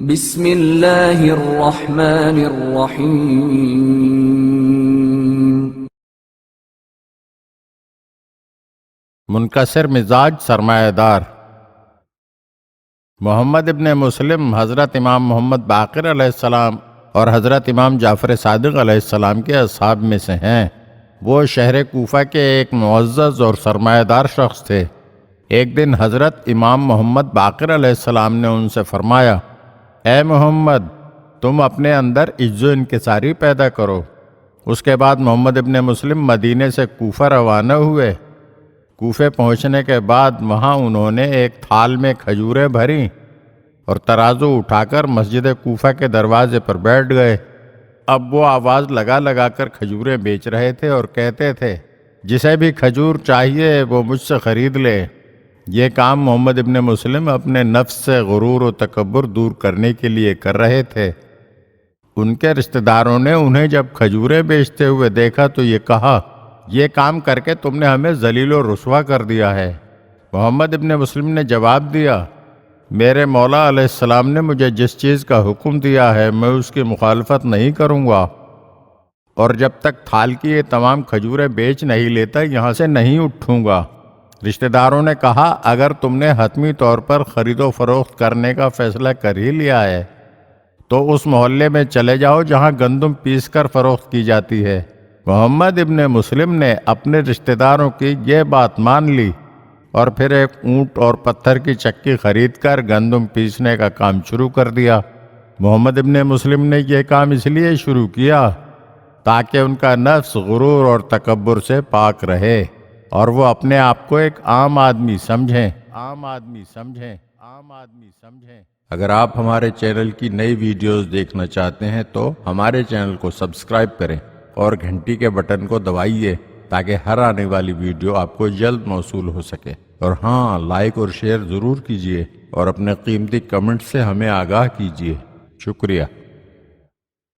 بسم اللہ الرحمن الرحیم۔ منکسر مزاج سرمایہ دار۔ محمد ابن مسلم حضرت امام محمد باقر علیہ السلام اور حضرت امام جعفر صادق علیہ السلام کے اصحاب میں سے ہیں۔ وہ شہر کوفہ کے ایک معزز اور سرمایہ دار شخص تھے۔ ایک دن حضرت امام محمد باقر علیہ السلام نے ان سے فرمایا، اے محمد، تم اپنے اندر عجز و انکساری پیدا کرو۔ اس کے بعد محمد ابن مسلم مدینے سے کوفہ روانہ ہوئے۔ کوفے پہنچنے کے بعد وہاں انہوں نے ایک تھال میں کھجوریں بھریں اور ترازو اٹھا کر مسجد کوفہ کے دروازے پر بیٹھ گئے۔ اب وہ آواز لگا لگا کر کھجوریں بیچ رہے تھے اور کہتے تھے، جسے بھی کھجور چاہیے وہ مجھ سے خرید لے۔ یہ کام محمد ابن مسلم اپنے نفس سے غرور و تکبر دور کرنے کے لیے کر رہے تھے۔ ان کے رشتہ داروں نے انہیں جب کھجوریں بیچتے ہوئے دیکھا تو یہ کہا، یہ کام کر کے تم نے ہمیں ذلیل و رسوا کر دیا ہے۔ محمد ابن مسلم نے جواب دیا، میرے مولا علیہ السلام نے مجھے جس چیز کا حکم دیا ہے میں اس کی مخالفت نہیں کروں گا، اور جب تک تھال کی یہ تمام کھجوریں بیچ نہیں لیتا یہاں سے نہیں اٹھوں گا۔ رشتہ داروں نے کہا، اگر تم نے حتمی طور پر خرید و فروخت کرنے کا فیصلہ کر ہی لیا ہے تو اس محلے میں چلے جاؤ جہاں گندم پیس کر فروخت کی جاتی ہے۔ محمد ابن مسلم نے اپنے رشتہ داروں کی یہ بات مان لی اور پھر ایک اونٹ اور پتھر کی چکی خرید کر گندم پیسنے کا کام شروع کر دیا۔ محمد ابن مسلم نے یہ کام اس لیے شروع کیا تاکہ ان کا نفس غرور اور تکبر سے پاک رہے اور وہ اپنے آپ کو ایک عام آدمی سمجھیں۔ اگر آپ ہمارے چینل کی نئی ویڈیوز دیکھنا چاہتے ہیں تو ہمارے چینل کو سبسکرائب کریں اور گھنٹی کے بٹن کو دبائیے تاکہ ہر آنے والی ویڈیو آپ کو جلد موصول ہو سکے۔ اور ہاں، لائک اور شیئر ضرور کیجیے اور اپنے قیمتی کمنٹ سے ہمیں آگاہ کیجیے۔ شکریہ۔